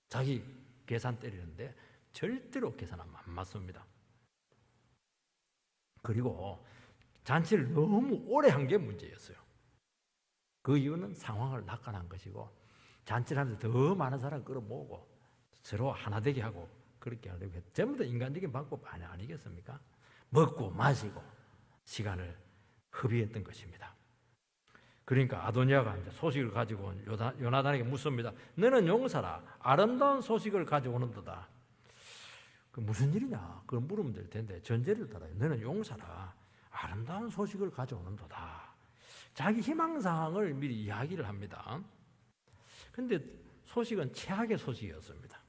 자기 계산 때리는데 절대로 계산하면 안 맞습니다. 그리고 잔치를 너무 오래 한 게 문제였어요. 그 이유는 상황을 낙관한 것이고 잔치를 하면서 더 많은 사람 끌어모으고 서로 하나 되게 하고 그렇게 하려고 했죠. 전부 다 인간적인 방법 아니겠습니까? 먹고 마시고 시간을 허비했던 것입니다. 그러니까 아도니아가 이제 소식을 가지고 온 요나단에게 묻습니다. 너는 용사라 아름다운 소식을 가져오는도다. 그 무슨 일이냐? 그걸 물으면 될 텐데 전제를 달아요. 너는 용사라 아름다운 소식을 가져오는도다. 자기 희망사항을 미리 이야기를 합니다. 그런데 소식은 최악의 소식이었습니다.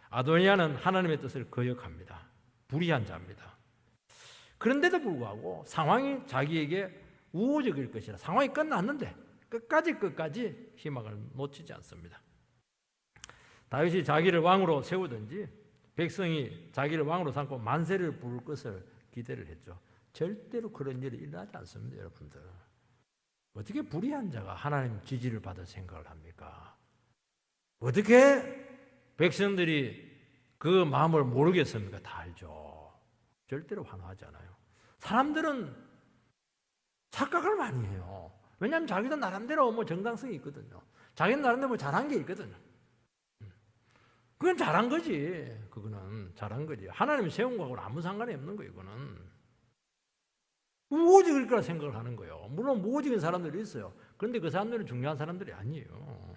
아도니아는 하나님의 뜻을 거역합니다. 불의한 자입니다. 그런데도 불구하고 상황이 자기에게 우호적일 것이라 상황이 끝났는데 끝까지 희망을 놓치지 않습니다. 다윗이 자기를 왕으로 세우든지 백성이 자기를 왕으로 삼고 만세를 부를 것을 기대를 했죠. 절대로 그런 일이 일어나지 않습니다, 여러분들. 어떻게 불의한 자가 하나님 지지를 받을 생각을 합니까? 어떻게 백성들이 그 마음을 모르겠습니까? 다 알죠. 절대로 환호하지 않아요. 사람들은 착각을 많이 해요. 왜냐하면 자기도 나름대로 뭐 정당성이 있거든요. 자기는 나름대로 뭐 잘한 게 있거든요. 그건 잘한 거지. 그거는 잘한 거지. 하나님이 세운 거하고는 아무 상관이 없는 거예요. 이거는 무오직일 거라 생각을 하는 거예요. 물론 무오직인 사람들이 있어요. 그런데 그 사람들은 중요한 사람들이 아니에요.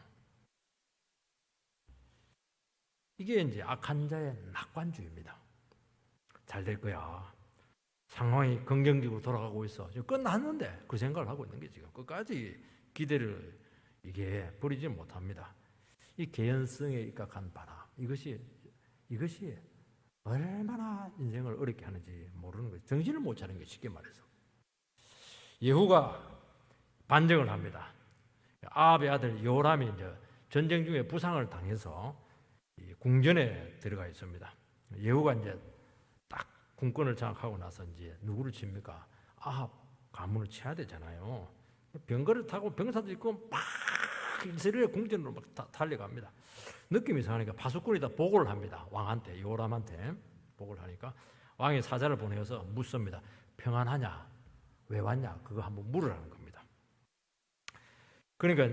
이게 이제 악한 자의 낙관주의입니다. 잘 될 거야. 상황이 긍정적으로 돌아가고 있어. 끝났는데 그 생각을 하고 있는 게 지금 끝까지 기대를 이게 버리지 못합니다. 이 개연성에 입각한 바람, 이것이 얼마나 인생을 어렵게 하는지 모르는 거예요. 정신을 못 차리는 게 쉽게 말해서. 예후가 반정을 합니다. 아합의 아들 요람이 이제 전쟁 중에 부상을 당해서 궁전에 들어가 있습니다. 예후가 이제 딱 군권을 장악하고 나서 이제 누구를 칩니까? 아합 가문을 쳐야 되잖아요. 병거를 타고 병사도 있고 막 이스라엘 궁전으로 막 달려갑니다. 느낌이 이상하니까 파수꾼이다 보고를 합니다. 왕한테, 요람한테 보고를 하니까 왕이 사자를 보내서 묻습니다. 평안하냐? 왜 왔냐? 그거 한번 물으라는 겁니다. 그러니까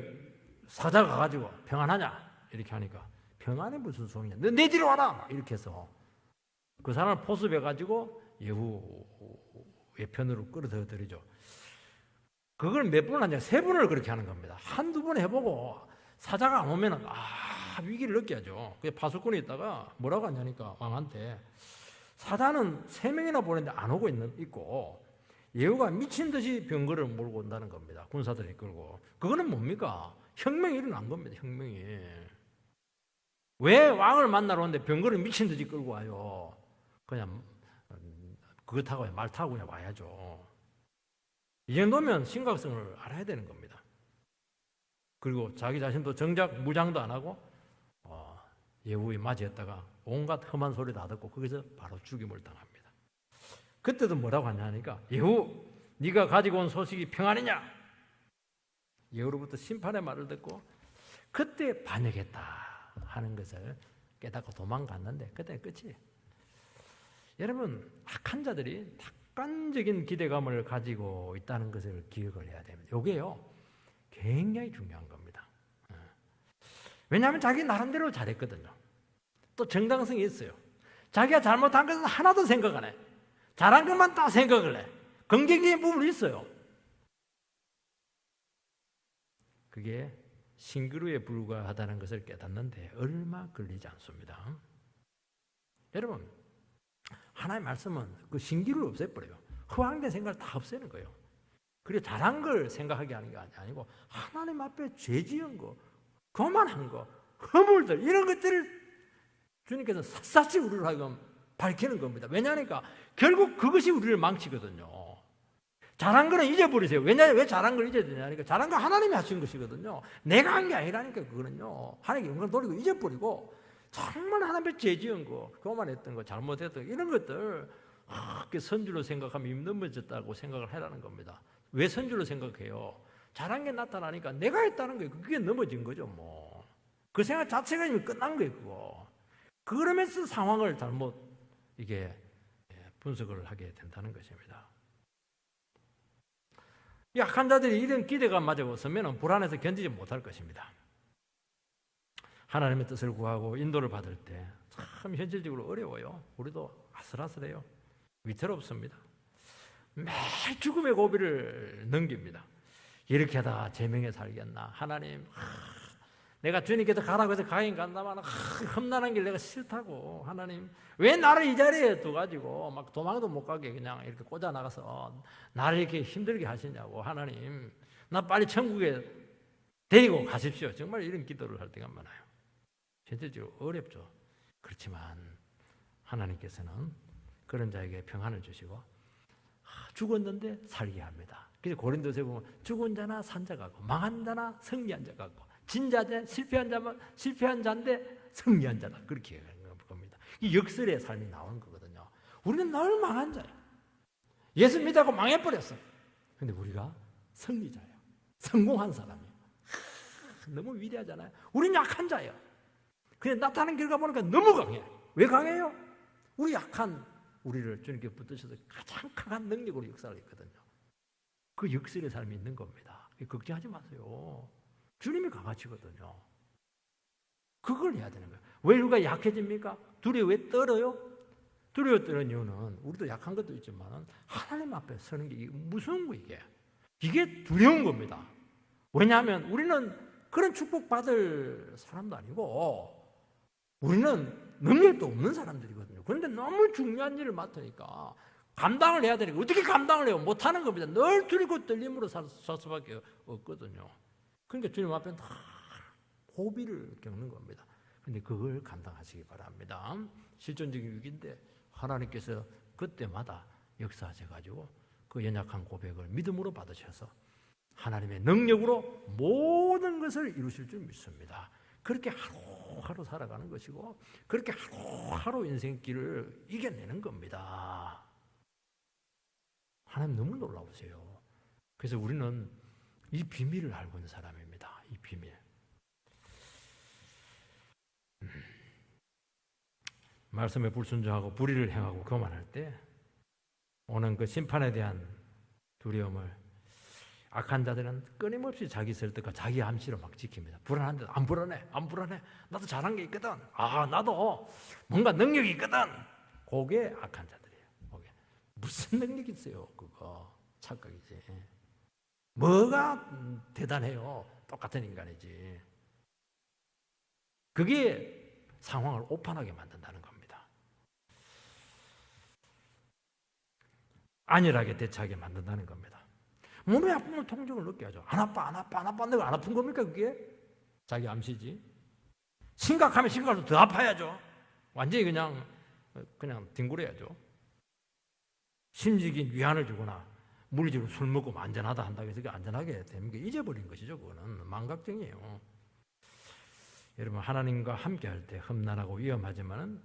사자가 가가지고 평안하냐? 이렇게 하니까 평안이 무슨 소리냐? 너 내 뒤로 와라! 이렇게 해서 그 사람을 포섭해가지고 예후의 편으로 끌어들이죠. 그걸 몇 번 하냐? 3번을 그렇게 하는 겁니다. 한두 번 해보고 사자가 안 오면은 위기를 느껴야죠. 그게 파수꾼이 있다가 뭐라고 하냐니까 왕한테 사자는 3명이나 보냈는데 안 오고 있고 예후가 미친 듯이 병거를 몰고 온다는 겁니다. 군사들이 끌고. 그거는 뭡니까? 혁명이 일어난 겁니다. 혁명이. 왜 왕을 만나러 오는데 병거를 미친 듯이 끌고 와요? 그냥 그거 타고 말 타고 그냥 와야죠. 이 정도면 심각성을 알아야 되는 겁니다. 그리고 자기 자신도 정작 무장도 안 하고 예후에 맞이했다가 온갖 험한 소리 다 듣고 거기서 바로 죽임을 당합니다. 그때도 뭐라고 하냐니까 예후 네가 가지고 온 소식이 평안이냐? 예후로부터 심판의 말을 듣고 그때 반역했다 하는 것을 깨닫고 도망갔는데 그때 끝이에요. 여러분 악한 자들이 낙관적인 기대감을 가지고 있다는 것을 기억을 해야 됩니다. 이게요 굉장히 중요한 겁니다. 왜냐하면 자기 나름대로 잘했거든요. 또 정당성이 있어요. 자기가 잘못한 것은 하나도 생각 안 해. 잘한 것만 다 생각을 해. 긍정적인 부분이 있어요. 그게 신기루에 불과하다는 것을 깨닫는데 얼마 걸리지 않습니다. 여러분 하나님의 말씀은 그 신기루를 없애버려요. 허황된 생각을 다 없애는 거예요. 그리고 잘한 걸 생각하게 하는 게 아니고 하나님 앞에 죄 지은 거, 교만한 거, 허물들 이런 것들을 주님께서 샅샅이 우리를 하여금 밝히는 겁니다. 왜냐하니까 결국 그것이 우리를 망치거든요. 잘한 거는 잊어버리세요. 왜 잘한 걸 잊어야 되냐니까 잘한 거 하나님이 하신 것이거든요. 내가 한 게 아니라니까 그거는요. 하나님께 영광 돌리고 잊어버리고 정말 하나님의 죄 지은 거, 교만했던 거, 잘못했던 거 이런 것들 선주로 생각하면 입 넘어졌다고 생각을 하라는 겁니다. 왜 선주로 생각해요? 잘한 게 나타나니까 내가 했다는 거예요. 그게 넘어진 거죠 뭐. 그 생각 자체가 이미 끝난 거예요 그거. 그러면서 상황을 잘못 이게 분석을 하게 된다는 것입니다. 약한 자들이 이런 기대감마저 없으면 불안해서 견디지 못할 것입니다. 하나님의 뜻을 구하고 인도를 받을 때 참 현실적으로 어려워요. 우리도 아슬아슬해요. 위태롭습니다. 매일 죽음의 고비를 넘깁니다. 이렇게 하다가 제명에 살겠나? 하나님, 내가 주님께서 가라고 해서 가긴 간다만 험난한 길 내가 싫다고. 하나님, 왜 나를 이 자리에 둬가지고 막 도망도 못 가게 그냥 이렇게 꽂아 나가서 나를 이렇게 힘들게 하시냐고. 하나님, 나 빨리 천국에 데리고 가십시오. 정말 이런 기도를 할 때가 많아요. 실제적으로 어렵죠. 그렇지만 하나님께서는 그런 자에게 평안을 주시고 죽었는데 살게 합니다. 그래서 고린도서에 보면 죽은 자나 산 자 같고 망한 자나 승리한 자 같고 진자대 실패한 자인데 승리한 자다 그렇게 얘기하는 겁니다. 이 역설의 삶이 나오는 거거든요. 우리는 늘 망한 자예요. 예수 믿다고 망해버렸어. 근데 우리가 승리자예요. 성공한 사람이에요. 너무 위대하잖아요. 우리는 약한 자예요. 그냥 나타나는 결과 보니까 너무 강해요. 왜 강해요? 우리 약한 우리를 주님께 붙드셔서 가장 강한 능력으로 역사를 했거든요. 그 역설의 삶이 있는 겁니다. 걱정하지 마세요. 주님이 강하시거든요. 그걸 해야 되는 거예요. 왜 우리가 약해집니까? 두려워 왜 떨어요? 두려워 떨는 이유는 우리도 약한 것도 있지만 하나님 앞에 서는 게 무서운 거 이게. 이게 두려운 겁니다. 왜냐하면 우리는 그런 축복받을 사람도 아니고 우리는 능력도 없는 사람들이거든요. 그런데 너무 중요한 일을 맡으니까 감당을 해야 되니까 어떻게 감당을 해요? 못하는 겁니다. 늘 두리고 떨림으로 살 수밖에 없거든요. 그러니까 주님 앞에 다 고비를 겪는 겁니다. 그런데 그걸 감당하시기 바랍니다. 실존적인 위기인데 하나님께서 그때마다 역사하셔가지고 그 연약한 고백을 믿음으로 받으셔서 하나님의 능력으로 모든 것을 이루실 줄 믿습니다. 그렇게 하루하루 살아가는 것이고 그렇게 하루하루 인생길을 이겨내는 겁니다. 하나님 너무 놀라우세요. 그래서 우리는 이 비밀을 알고 있는 사람입니다. 이 비밀. 말씀에 불순종하고 불의를 행하고 거만할 때 오는 그 심판에 대한 두려움을 악한 자들은 끊임없이 자기 설득과 자기 암시로 막 지킵니다. 불안한데 안 불안해, 안 불안해. 나도 잘한 게 있거든. 나도 뭔가 능력이 있거든. 그게 악한 자들이에요. 그게 무슨 능력이 있어요? 그거 착각이지. 뭐가 대단해요? 똑같은 인간이지. 그게 상황을 오판하게 만든다는 겁니다. 안일하게 대처하게 만든다는 겁니다. 몸이 아프면 통증을 느껴 하죠. 안 아파. 내가 안 아픈 겁니까 그게? 자기 암시지. 심각하면 심각할수록 더 아파야죠. 완전히 그냥 뒹굴어야죠. 심적인 위안을 주거나 물리적으로 술 먹고 안전하다 한다고 해서 안전하게 되는 게 잊어버린 것이죠. 그거는 망각증이에요. 여러분 하나님과 함께할 때 험난하고 위험하지만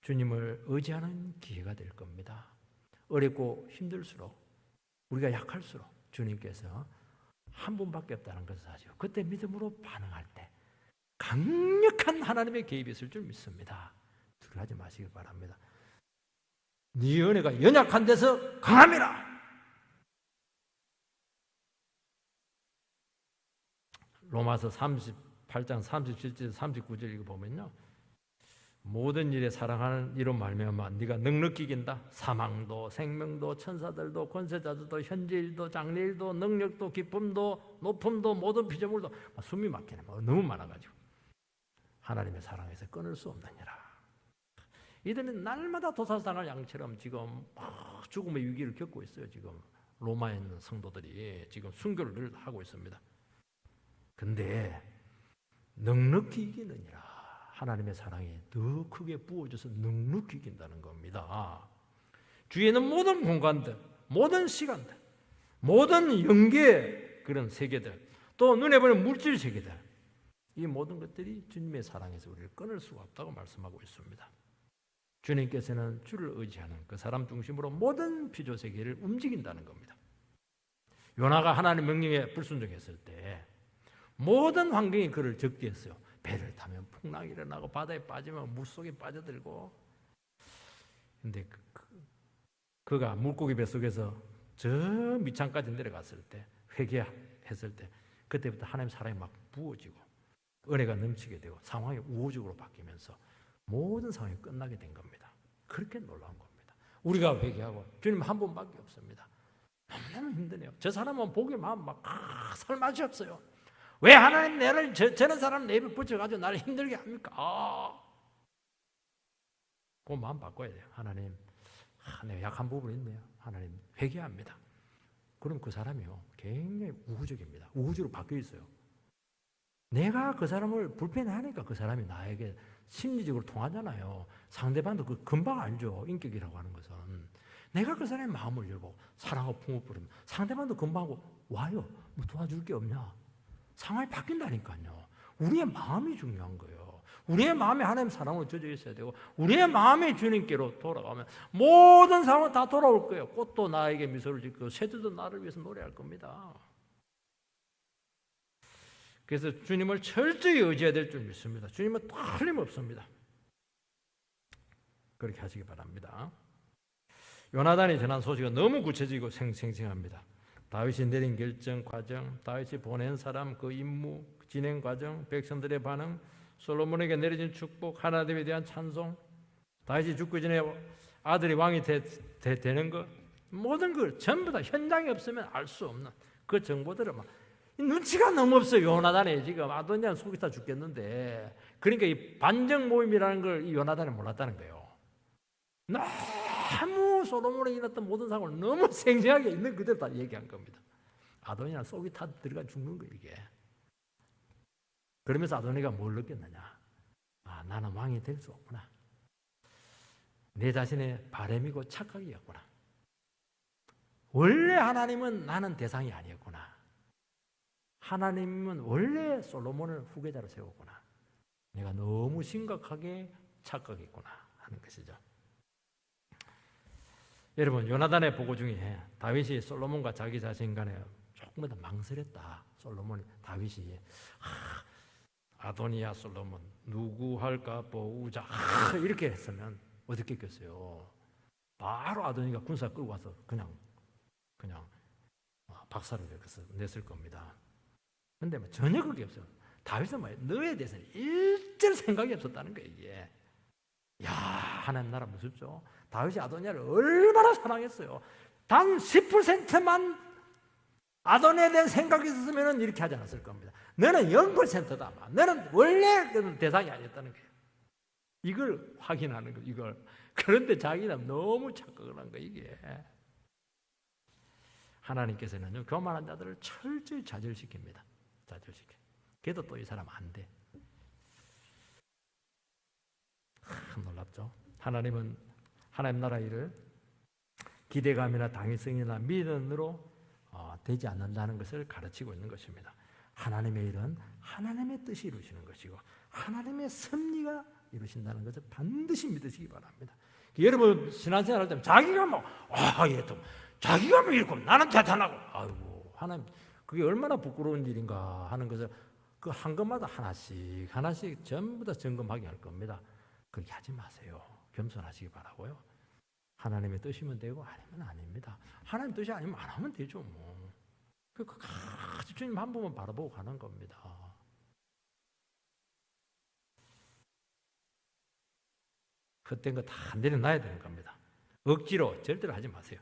주님을 의지하는 기회가 될 겁니다. 어렵고 힘들수록 우리가 약할수록 주님께서 한 분밖에 없다는 것을 아시고 그때 믿음으로 반응할 때 강력한 하나님의 개입이 있을 줄 믿습니다. 두려워하지 마시기 바랍니다. 네 은혜가 연약한 데서 강함이라. 로마서 38장 37절 39절 이거 보면요. 모든 일에 사랑하는 이로 말미암아 네가 넉넉히 이긴다. 사망도 생명도 천사들도 권세자들도 현재일도 장래일도 능력도 기쁨도 높음도 모든 피조물도 숨이 막히네. 너무 많아가지고 하나님의 사랑에서 끊을 수 없느니라. 이들은 날마다 도살당할 양처럼 지금 죽음의 위기를 겪고 있어요. 지금 로마에 있는 성도들이 지금 순교를 늘 하고 있습니다. 근데 넉넉히 이기느니라. 하나님의 사랑이 더 크게 부어져서 넉넉히 이긴다는 겁니다. 주위에는 모든 공간들, 모든 시간들, 모든 영계 그런 세계들, 또 눈에 보이는 물질 세계들, 이 모든 것들이 주님의 사랑에서 우리를 끊을 수가 없다고 말씀하고 있습니다. 주님께서는 주를 의지하는 그 사람 중심으로 모든 피조 세계를 움직인다는 겁니다. 요나가 하나님의 명령에 불순종했을 때 모든 환경이 그를 적게 했어요. 배를 타면 풍랑이 일어나고 바다에 빠지면 물속에 빠져들고. 근데 그가 물고기 뱃속에서 저 밑창까지 내려갔을 때 회개했을 때 그때부터 하나님의 사랑이 막 부어지고 은혜가 넘치게 되고 상황이 우호적으로 바뀌면서 모든 상황이 끝나게 된 겁니다. 그렇게 놀라운 겁니다. 우리가 회개하고 주님 한 분밖에 없습니다. 너무너무 힘드네요. 저 사람은 보기만 막 살 맛이 없어요. 왜 하나님 나를 저런 사람 내 입에 붙여가지고 나를 힘들게 합니까? 그 마음 바꿔야 돼요. 하나님, 내가 약한 부분이 있네요. 하나님 회개합니다. 그럼 그 사람이요 굉장히 우호적입니다. 우호적으로 바뀌어 있어요. 내가 그 사람을 불편해하니까 그 사람이 나에게 심리적으로 통하잖아요. 상대방도 그 금방 알죠. 인격이라고 하는 것은. 내가 그 사람의 마음을 열고 사랑하고 품어버리면 상대방도 금방 와요. 뭐 도와줄 게 없냐? 상황이 바뀐다니까요. 우리의 마음이 중요한 거예요. 우리의 마음에 하나님 사랑으로 젖어 있어야 되고 우리의 마음이 주님께로 돌아가면 모든 상황은 다 돌아올 거예요. 꽃도 나에게 미소를 짓고 새들도 나를 위해서 노래할 겁니다. 그래서 주님을 철저히 의지해야 될 줄 믿습니다. 주님은 틀림없습니다. 그렇게 하시기 바랍니다. 요나단이 전한 소식은 너무 구체적이고 생생합니다. 다윗이 내린 결정 과정, 다윗이 보낸 사람, 그 임무, 진행 과정, 백성들의 반응, 솔로몬에게 내려진 축복, 하나님에 대한 찬송, 다윗이 죽기 전에 아들이 왕이 되는 것, 모든 걸 전부 다 현장에 없으면 알 수 없는 그 정보들을 막 눈치가 너무 없어요. 요나단이 지금 아도니아는 속이 다 죽겠는데, 그러니까 이 반정 모임이라는 걸 이 요나단이 몰랐다는 거예요. 너무 솔로몬에 일어났던 모든 상황을 너무 생생하게 있는 그대로 다 얘기한 겁니다. 아도니아는 속이 다 들어가 죽는 거예요, 이게. 그러면서 아도니아가 뭘 느꼈느냐? 아, 나는 왕이 될 수 없구나. 내 자신의 바람이고 착각이었구나. 원래 하나님은 나는 대상이 아니었구나. 하나님은 원래 솔로몬을 후계자로 세웠구나. 내가 너무 심각하게 착각했구나 하는 것이죠. 여러분, 요나단의 보고 중에 다윗이 솔로몬과 자기 자신 간에 조금 더 망설였다. 솔로몬이 다윗이 아도니아 솔로몬 누구 할까 보자 이렇게 했으면 어떻게 했겠어요? 바로 아도니아가 군사 끌고 와서 그냥 박살을 냈을 겁니다. 근데 전혀 그게 없어요. 다윗은 너에 대해서는 일절 생각이 없었다는 거예요, 이게. 야, 하나님 나라 무섭죠? 다윗이 아도니아를 얼마나 사랑했어요. 단 10%만 아도니아에 대한 생각이 있었으면 이렇게 하지 않았을 겁니다. 너는 0%다. 너는 원래 대상이 아니었다는 거예요. 이걸 확인하는 거예요, 이걸. 그런데 자기는 너무 착각을 한 거예요, 이게. 하나님께서는요, 교만한 자들을 철저히 좌절시킵니다. 좌절시켜. 그래도 또 이 사람 안 돼. 놀랍죠? 하나님은 하나님 나라 일을 기대감이나 당위성이나 미련으로 되지 않는다는 것을 가르치고 있는 것입니다. 하나님의 일은 하나님의 뜻이 이루시는 것이고 하나님의 섭리가 이루신다는 것을 반드시 믿으시기 바랍니다. 여러분 신앙생활 할 때 자기가 자기가 이렇고 나는 대단하고 아이고 하나님 그게 얼마나 부끄러운 일인가 하는 것을 그 한 것마다 하나씩 전부 다 점검하게 할 겁니다. 그렇게 하지 마세요. 겸손하시기 바라고요. 하나님의 뜻이면 되고 아니면 아닙니다. 하나님 뜻이 아니면 안 하면 되죠. 뭐. 같이 주님 한 번만 바라보고 가는 겁니다. 헛된 거 다 내려놔야 되는 겁니다. 억지로 절대로 하지 마세요.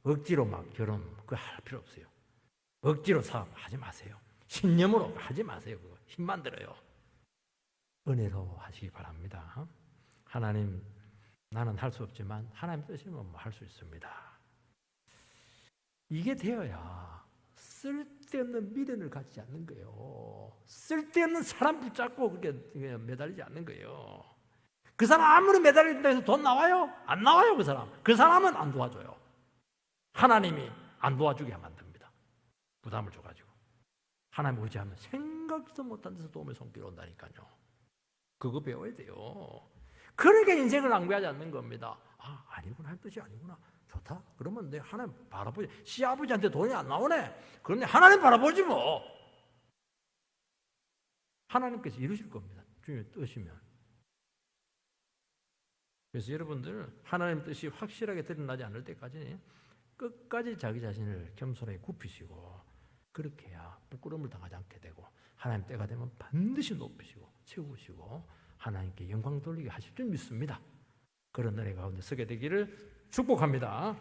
억지로 막 결혼 그거 할 필요 없어요. 억지로 사업 하지 마세요. 신념으로 하지 마세요. 그거 힘만 들어요. 은혜로 하시기 바랍니다. 하나님 나는 할 수 없지만 하나님 뜻이면 할 수 있습니다. 이게 되어야 쓸데없는 미련을 가지지 않는 거예요. 쓸데없는 사람 붙잡고 그렇게 매달리지 않는 거예요. 그 사람 아무리 매달린다 해서 돈 나와요? 안 나와요. 그 사람. 그 사람은 안 도와줘요. 하나님이 안 도와주게 하면 안 됩니다. 부담을 줘가지고. 하나님 의지하면 생각도 못한 데서 도움의 손길이 온다니까요. 그거 배워야 돼요. 그러니까 인생을 낭비하지 않는 겁니다. 아니구나 할 뜻이 아니구나. 좋다. 그러면 내 하나님 바라보지. 시아버지한테 돈이 안 나오네. 그런데 하나님 바라보지 뭐. 하나님께서 이루실 겁니다. 주님의 뜻이면. 그래서 여러분들 하나님 뜻이 확실하게 드러나지 않을 때까지 끝까지 자기 자신을 겸손하게 굽히시고 그렇게 해야 부끄러움을 당하지 않게 되고 하나님 때가 되면 반드시 높이시고 세우시고 하나님께 영광 돌리게 하실 줄 믿습니다. 그런 은혜 가운데 서게 되기를 축복합니다.